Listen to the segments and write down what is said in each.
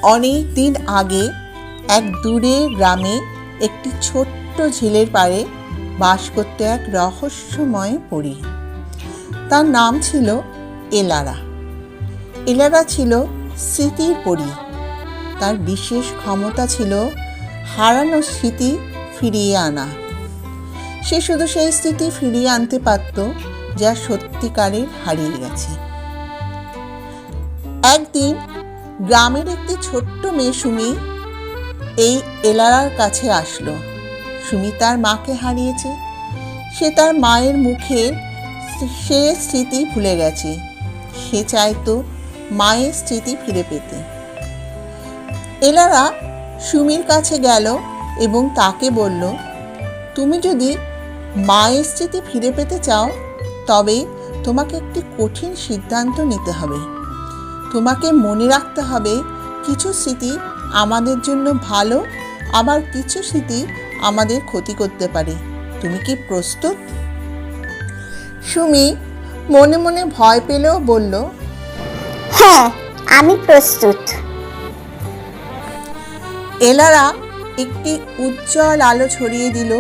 অনেক দিন আগে এক দূরের গ্রামে একটি ছোট্ট ঝিলের পাড়ে বাস করতে এক রহস্যময় পরী। তার নাম ছিল এলারা। এলারা ছিল স্মৃতির পরী। তার বিশেষ ক্ষমতা ছিল হারানো স্মৃতি ফিরিয়ে আনা। সে শুধু সেই স্মৃতি ফিরিয়ে আনতে পারত যা সত্যিকারের হারিয়ে গেছে। একদিন গ্রামের একটি ছোট্ট মেয়ে সুমি এই এলারার কাছে আসলো। সুমি তার মাকে হারিয়েছে। সে তার মায়ের মুখের সে স্মৃতি ভুলে গেছে। সে চাইতো মায়ের স্মৃতি ফিরে পেতে। এলারা সুমির কাছে গেল এবং তাকে বলল, তুমি যদি মায়ের স্মৃতি ফিরে পেতে চাও তবে তোমাকে একটি কঠিন সিদ্ধান্ত নিতে হবে। তোমাকে মনে রাখতে হবে কিছু স্মৃতি আমাদের জন্য ভালো, আবার কিছু স্মৃতি আমাদের ক্ষতি করতে পারে। তুমি কি প্রস্তুত? সুমি মনে মনে ভয় পেলেও বলল, হ্যাঁ, আমি প্রস্তুত। এলারা একটি উজ্জ্বল আলো ছড়িয়ে দিল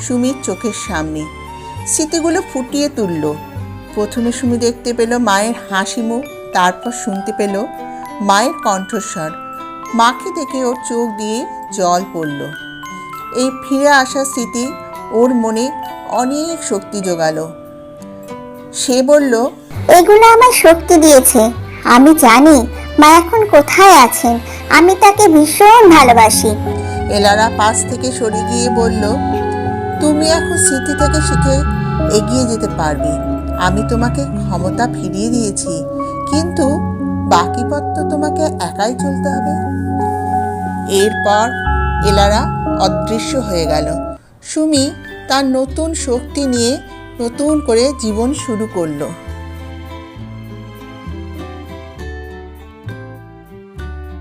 সুমির চোখের সামনে। স্মৃতিগুলো ফুটিয়ে তুলল। প্রথমে সুমি দেখতে পেল মায়ের হাসি মুখ, তারপর শুনতে পেল মায়ের কণ্ঠস্বর। মাকে দেখে ওর চোখ দিয়ে জল পড়ল। এই ফিরে আসা স্মৃতি ওর মনে অনেক শক্তি জোগালো। সে বলল, এগুলো আমার শক্তি দিয়েছে। আমি জানি মা এখন কোথায় আছেন। আমি তাকে ভীষণ ভালোবাসি। এলারা পাশ থেকে সরে গিয়ে বলল, তুমি এখন স্মৃতি থেকে শিখে এগিয়ে যেতে পারবে। আমি তোমাকে ক্ষমতা ফিরিয়ে দিয়েছি, কিন্তু বাকি পথ তো তোমাকে একাই চলতে হবে। এরপর এলারা অদৃশ্য হয়ে গেল। সুমি তার নতুন শক্তি নিয়ে নতুন করে জীবন শুরু করলো।